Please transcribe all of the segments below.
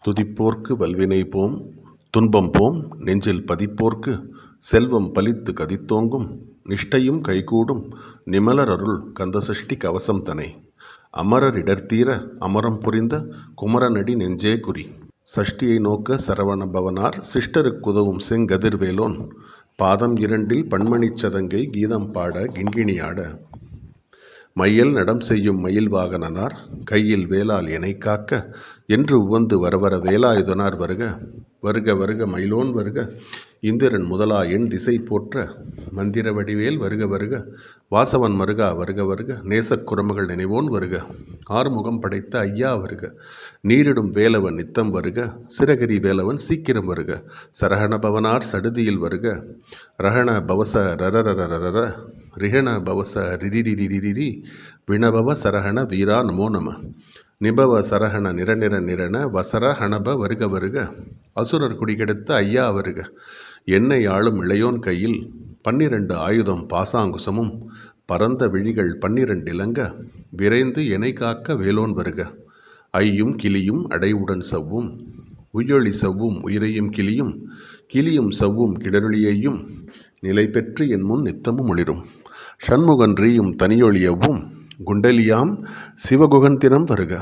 துதிப்போர்க்கு வல்வினை போம் துன்பம் போம் நெஞ்சில் பதிப்போர்க்கு செல்வம் பலித்து கதித்தோங்கும் நிஷ்டையும் கைகூடும் நிமலரருள் கந்தசஷ்டி கவசம் தனை அமரர் இடர்த்தீர அமரம் புரிந்த குமரனடி நெஞ்சே குறி. சஷ்டியை நோக்க சரவண பவனார் சிஷ்டருக்குதவும் செங்கதிர்வேலோன் பாதம் இரண்டில் பன்மணிச் சதங்கை கீதம் பாட கிண்கிணியாட மையல் நடம் செய்யும் மயில் வாகனனார் கையில் வேலால் எனை காக்க என்று உவந்து வரவர வேலாயுதனார் வருக வருக வருக மயிலோன் வருக இந்திரன் முதலா என் திசை போற்ற மந்திர வடிவேல் வருக வருக வாசவன் மருகா வருக வருக நேசக் குரம்புகள் நினைவோன் வருக ஆறுமுகம் படைத்த ஐயா வருக நீரிடும் வேலவன் நித்தம் வருக சிறகிரி வேலவன் சீக்கிரம் வருக சரஹண பவனார் சடுதியில் வருக ரஹண பவச ரரரரரர ரிஹண பவச ரிரிரிரிரிரி விணபவ சரஹண வீரா நமோ நம நிபவ சரஹண நிரநிர நிரண வசர ஹணப வருக வருக அசுரர் குடிகெடுத்த ஐயா வருக என்னை ஆளும் இளையோன் கையில் 12 ஆயுதம் பாசாங்குசமும் பரந்த விழிகள் 12 இலங்க விரைந்து எனை காக்க வேலோன் வருக ஐயும் கிளியும் அடைவுடன் சவ்வும் உய்யொளி சவ்வும் உயிரையும் கிளியும் கிளியும் சவ்வும் கிளருளியையும் நிலை பெற்று என் முன் நித்தமும் ஒளிரும் ஷண்முகன் ரீயும் தனியொளியவும் குண்டலியாம் சிவகுகந்தினம் வருக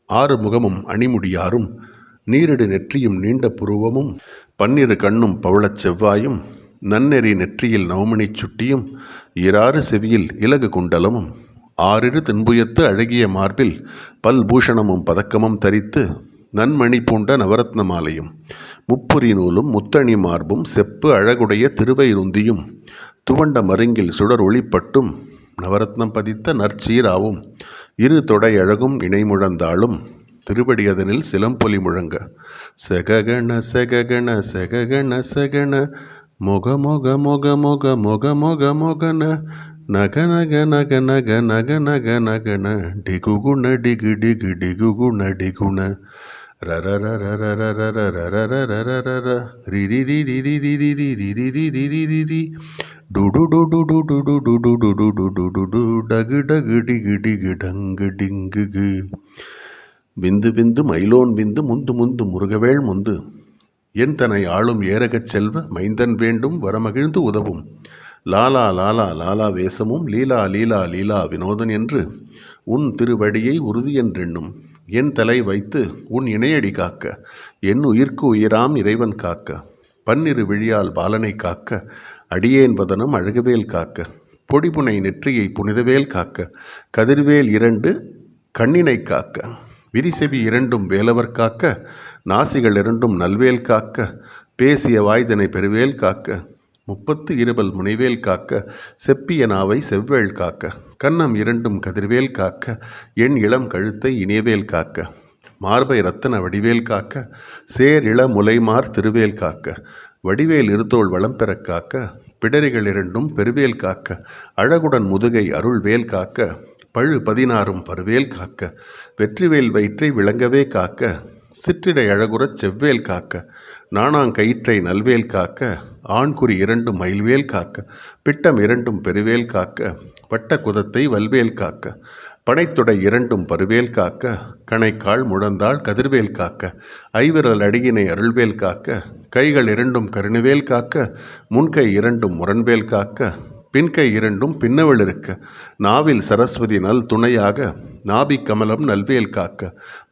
ஆறு முகமும் அணிமுடியாரும் நீரிடு நெற்றியும் நீண்ட புருவமும் 12 கண்ணும் பவளச் செவ்வாயும் நன்னெறி நெற்றியில் நவமணிச் சுட்டியும் இராறு செவியில் இலகு குண்டலமும் ஆறிரு தென்புயத்து அழகிய மார்பில் பல்பூஷணமும் பதக்கமும் தரித்து நன்மணி பூண்ட நவரத்ன மாலையும் முப்புரி நூலும் முத்தணி மார்பும் செப்பு அழகுடைய திருவைருந்தியும் துவண்ட மருங்கில் சுடர் ஒளிப்பட்டும் நவரத்னம் பதித்த நற்சீராவும் இரு தொடை அழகும் இணைமுழந்தாளும் திருவடியதனில் சிலம்பொலி முழங்க செககண செககண செககண செகண மொக மொக மொக மொக மொக மொக மொகன நக நக நக நக நக நக நகன டிகுகுண டிகு டிகு டிகுகுண டிகுண ரரரரரரரரரரரரரரர ரிரி ரிரி ரிரி ரிரி ரிரி ரிரி ரிரி ரி டுடு டுடு டுடு டுடு டுடு டுடு டுடு டகு டகு டிகு டிகு டங்கு டிங்குகு விந்து விந்து மயிலோன் விந்து முந்து முந்து முருகவேள் முந்து என் தனை ஆளும் ஏரகச் செல்வ மைந்தன் வேண்டும் வரமகிழ்ந்து உதவும் லாலா லாலா லாலா வேசமும் லீலா லீலா லீலா வினோதன் என்று உன் திருவடியை உறுதியென்றெண்ணும் என் தலை வைத்து உன் இணையடி காக்க என் உயிர்க்கு உயிராம் இறைவன் காக்க 12 விழியால் பாலனை காக்க அடியேன் வதனம் அழகுவேல் காக்க பொடிபுனை நெற்றியை புனிதவேல் காக்க கதிர்வேல் 2 கண்ணினை காக்க விரிசெவி 2 வேலவர் காக்க நாசிகள் 2 நல்வேல் காக்க பேசிய வாய்தனை பெருவேல் காக்க 30 இருபல் முனைவேல் காக்க செப்பிய நாவை செவ்வேள் காக்க கன்னம் 2 கதிர்வேல் காக்க என் இளம் கழுத்தை இனியவேல் காக்க மார்பை ரத்தன வடிவேல் காக்க சேர் இள முலைமார் திருவேல் காக்க வடிவேல் இருத்தோள் வளம் பெற காக்க பிடரிகள் 2 பெருவேல் காக்க அழகுடன் முதுகை அருள்வேல் காக்க பழு 16 பருவேல் காக்க வெற்றிவேல் வயிற்றை விளங்கவே காக்க சிற்றிடை அழகுறச் செவ்வேல் காக்க நாணாங்கயிற்றை நல்வேல் காக்க ஆண்குறி 2 மயில்வேல் காக்க பிட்டம் 2 பெருவேல் காக்க வட்ட குதத்தை வல்வேல் காக்க பனைத்தொடை 2 பருவேல் காக்க கணைக்கால் முழந்தாள் கதிர்வேல் காக்க ஐவிரல் அடியினை அருள்வேல் காக்க கைகள் 2 கருணுவேல் காக்க முன்கை 2 முரண்வேல் காக்க பின்கை 2 பின்னவள் இருக்க நாவில் சரஸ்வதி நல் துணையாக நாபிக் கமலம் நல்வேல் காக்க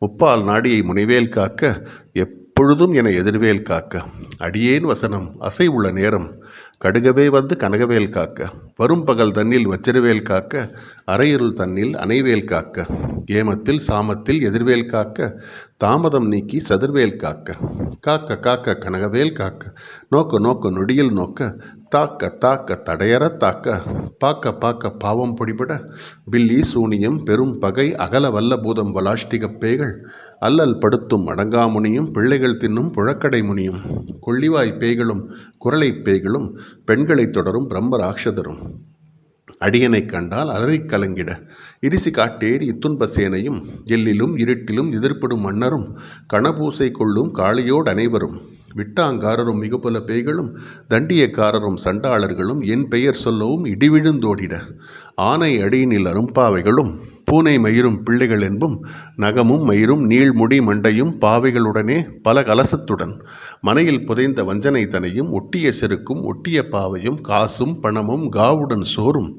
முப்பால் நாடியை முனைவேல் காக்க எப்பொழுதும் என எதிர்வேல் காக்க அடியேன் வசனம் அசை உள்ள நேரம் கடுகவே வந்து கனகவேல் காக்க வரும் பகல் தன்னில் வச்சிரவேல் காக்க அரையிருள் தன்னில் அணைவேல் காக்க ஏமத்தில் சாமத்தில் எதிர்வேல் காக்க தாமதம் நீக்கி சதுர்வேல் காக்க காக்க காக்க கனகவேல் காக்க நோக்க நோக்க நொடியில் நோக்க தாக்க தாக்க தடையற தாக்க பாக்க பாக்க பாவம் பொடிபட பில்லி சூனியம் பெரும் பகை அகல வல்ல பூதம் வலாஷ்டிகப் பேய்கள் அல்லல் படுத்தும் அடங்காமுனியும் பிள்ளைகள் தின்னும் புழக்கடை முனியும் கொள்ளிவாய் பேய்களும் குரலை பேய்களும் பெண்களை தொடரும் பிரம்ம ராட்சதரும் அடியனை கண்டால் அலறி கலங்கிட இரிசி காட்டேறி இத்துன்ப சேனையும் எல்லிலும் இருட்டிலும் எதிர்ப்படும் மன்னரும் கணபூசை கொள்ளும் காளியோடு அனைவரும் விட்டாங்காரரும் மிகுபல பேய்களும் தண்டியக்காரரும் சண்டாளர்களும் என் பெயர் சொல்லவும் இடிவிழுந்தோடிட ஆனை அடியினில் அரும்பாவைகளும் பூனை மயிரும் பிள்ளைகள் என்பும் நகமும் மயிரும் நீள்முடி மண்டையும் பாவைகளுடனே பல கலசத்துடன் மனையில் புதைந்த வஞ்சனை தனையும் ஒட்டிய செருக்கும் ஒட்டிய பாவையும் காசும் பணமும் காவுடன் சோறும்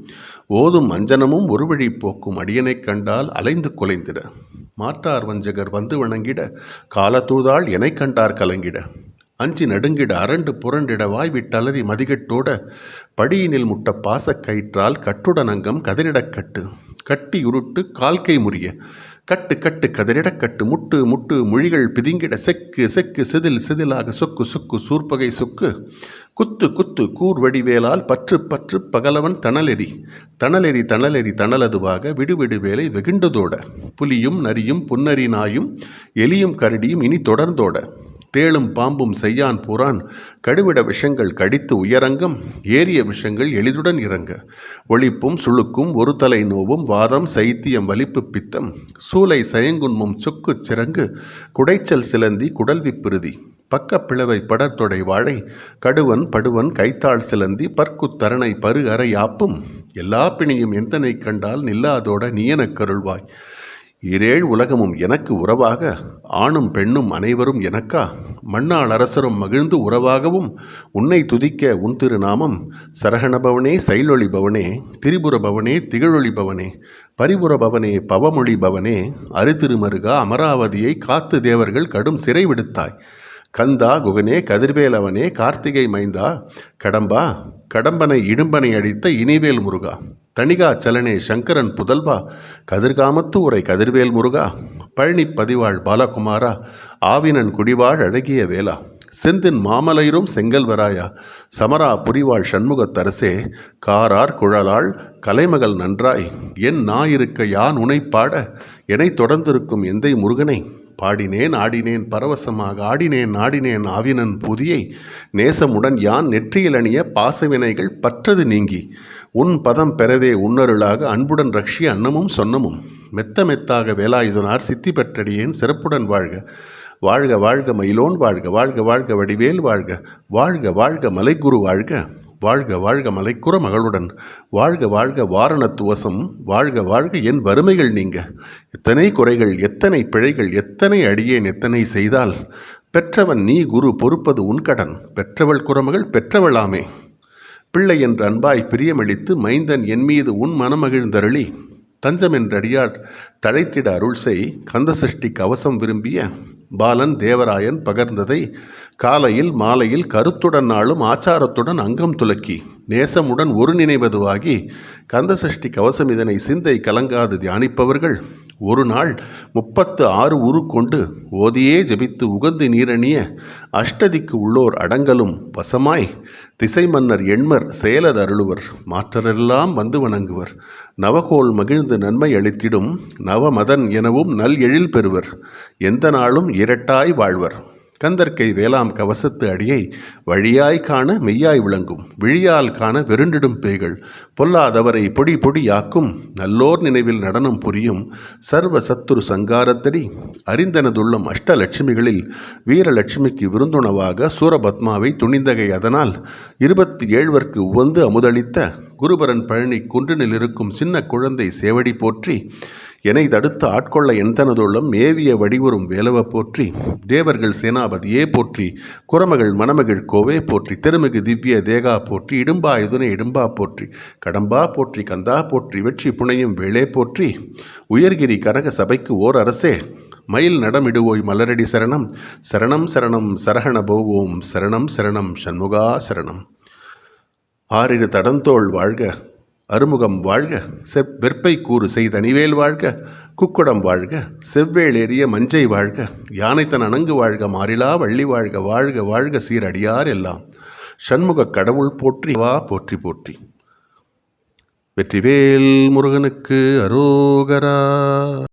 ஓதும் அஞ்சனமும் ஒரு வழி போக்கும் அடியனைக் கண்டால் அலைந்து குலைந்திட மாற்றார் வஞ்சகர் வந்து வணங்கிட காலத்தூதாள் எனைக் கண்டார் கலங்கிட அஞ்சி நடுங்கிட அரண்டு புரண்டிட வாய்விட்டலறி மதிகட்டோட படியினில் முட்ட பாசக் கயிற்றால் கட்டுடனங்கம் கதிரிடக் கட்டு கட்டி உருட்டு கால்கை முறிய கட்டு கட்டு கதிரிடக் கட்டு முட்டு முட்டு மொழிகள் பிதிங்கிட செக்கு செக்கு செதில் செதிலாக சொக்கு சொக்கு சூர்பகை சொக்கு குத்து குத்து கூர் வடிவேலால் பற்று பற்று பகலவன் தணலெறி தணலெறி தணலெறி தணலதுவாக விடுவிடு வேலை வெகுண்டதோட புலியும் நரியும் புன்னரி நாயும் எலியும் கரடியும் இனி தொடர்ந்தோட தேளும் பாம்பும் செய்யான் புறான் கடுவிட விஷங்கள் கடித்து உயரங்கம் ஏறிய விஷங்கள் எளிதுடன் இறங்க ஒளிப்பும் சுளுக்கும் ஒரு தலை நோவும் வாதம் சைத்தியம் வலிப்பு பித்தம் சூலை சயங்குன்மும் சொக்கு சிறங்கு குடைச்சல் சிலந்தி குடல்வி பிருதி பக்க பிளவை படத்தொடை வாழை கடுவன் படுவன் கைத்தாள் சிலந்தி பற்குத்தரணை பரு அறை ஆப்பும் எல்லா பிணியும் எந்தனை கண்டால் நில்லாதோட நீயனக் கருள்வாய் இரேழ் உலகமும் எனக்கு உறவாக ஆணும் பெண்ணும் அனைவரும் எனக்கா மண்ணாள் அரசரும் மகிழ்ந்து உறவாகவும் உன்னை துதிக்க உன் திருநாமம் சரகணபவனே சைலொளி பவனே திரிபுர பவனே திகழொளி பவனே பரிபுர பவனே பவமொழி பவனே அருதிருமருகா அமராவதியை காத்து தேவர்கள் கடும் சிறை விடுத்தாய் கந்தா குகனே கதிர்வேலவனே கார்த்திகை மைந்தா கடம்பா கடம்பனை இடும்பனை அடித்த இனிவேல் முருகா தணிகா சலனே சங்கரன் புதல்வா கதிர்காமத்து உரை கதிர்வேல் முருகா பழனி பதிவாள் பாலகுமாரா ஆவினன் குடிவாழ் அழகிய வேளா செந்தின் மாமலைரும் செங்கல்வராயா சமரா புரிவாள் சண்முகத்தரசே காரார் குழலாள் கலைமகள் நன்றாய் என் நாயிருக்க யான் உனைப்பாட என்னை தொடர்ந்திருக்கும் எந்தை முருகனை பாடினேன் ஆடினேன் பரவசமாக ஆடினேன் ஆடினேன் ஆவினன் புதியை நேசமுடன் யான் நெற்றியில் அணிய பாசவினைகள் பற்றது நீங்கி உன் பதம் பெறவே உன்னருளாக அன்புடன் ரக்ஷிய அன்னமும் சொன்னமும் மெத்த மெத்தாக வேலாயுதனார் சித்தி பெற்றடியேன் சிறப்புடன் வாழ்க வாழ்க வாழ்க மயிலோன் வாழ்க வாழ்க வாழ்க வடிவேல் வாழ்க வாழ்க வாழ்க மலைக்குரு வாழ்க வாழ்க வாழ்க மலைக்குற மகளுடன் வாழ்க வாழ்க வாரணத்துவசம் வாழ்க வாழ்க என் வறுமைகள் நீங்க எத்தனை குறைகள் எத்தனை பிழைகள் எத்தனை அடியேன் எத்தனை செய்தால் பெற்றவன் நீ குரு பொறுப்பது உன் கடன் பெற்றவள் குறமகள் பெற்றவளாமே பிள்ளை என்ற அன்பாய் பிரியமளித்து மைந்தன் என் மீது உன் மனமகிழ்ந்தருளி தஞ்சம் என்றடியார் தழைத்திட அருள் செய் கந்தசஷ்டி கவசம் விரும்பிய பாலன் தேவராயன் பகர்ந்ததை காலையில் மாலையில் கருத்துடன் நாளும் ஆச்சாரத்துடன் அங்கம் துலக்கி நேசமுடன் ஒரு நினைவதுவாகி கந்தசஷ்டி கவசம் இதனை சிந்தை கலங்காது தியானிப்பவர்கள் ஒரு நாள் 36 உரு கொண்டு ஓதியே ஜபித்து உகந்து நீரணிய அஷ்டதிக்கு உள்ளோர் அடங்கலும் வசமாய் திசை மன்னர் எண்மர் செயலது அருளுவர் மாற்றரெல்லாம் வந்து வணங்குவர் நவகோள் மகிழ்ந்து நன்மை அளித்திடும் நவமதன் எனவும் நல் எழில் பெறுவர் எந்த நாளும் இரட்டாய் வாழ்வர் கந்தற்கை வேளாம் கவசத்து அடியை வழியாய் காண மெய்யாய் விளங்கும் விழியால் காண வெருண்டிடும் பேய்கள் பொல்லாதவரை பொடி பொடியாக்கும் நல்லோர் நினைவில் நடனம் புரியும் சர்வ சத்துரு சங்காரத்தடி அறிந்தனதுள்ளம் அஷ்டலட்சுமிகளில் வீரலட்சுமிக்கு விருந்துணவாக சூரபத்மாவை துணிந்தகை அதனால் 27 உவந்து அமுதளித்த குருபரன் பழனி குன்றினில் இருக்கும் சின்ன குழந்தை சேவடி போற்றி என்னை தடுத்து ஆட்கொள்ள எந்தனதுள்ளம் மேவிய வடிவுறும் வேலவ போற்றி தேவர்கள் சேனாபதியே போற்றி குரமகள் மணமகள் கோவே போற்றி திருமிகு திவ்ய தேகா போற்றி இடும்பா இதுனை இடும்பா போற்றி கடம்பா போற்றி கந்தா போற்றி வெற்றி புனையும் வேளே போற்றி உயர்கிரி கனக சபைக்கு ஓர் அரசே மயில் நடமிடுவோய் மலரடி சரணம் சரணம் சரணம் சரஹண போவோம் சரணம் சரணம் சண்முகா சரணம் ஆறிரு தடந்தோள் வாழ்க அருமுகம் வாழ்க வெற்பை கூறு செய்தனிவேல் வாழ்க குக்குடம் வாழ்க செவ்வேளேறிய மஞ்சை வாழ்க யானைத்தன் அணங்கு வாழ்க மாறிலா வள்ளி வாழ்க வாழ்க வாழ்க சீரடியார் எல்லாம் சண்முக கடவுள் போற்றி வா போற்றி போற்றி வெற்றிவேல் முருகனுக்கு அரோகரா.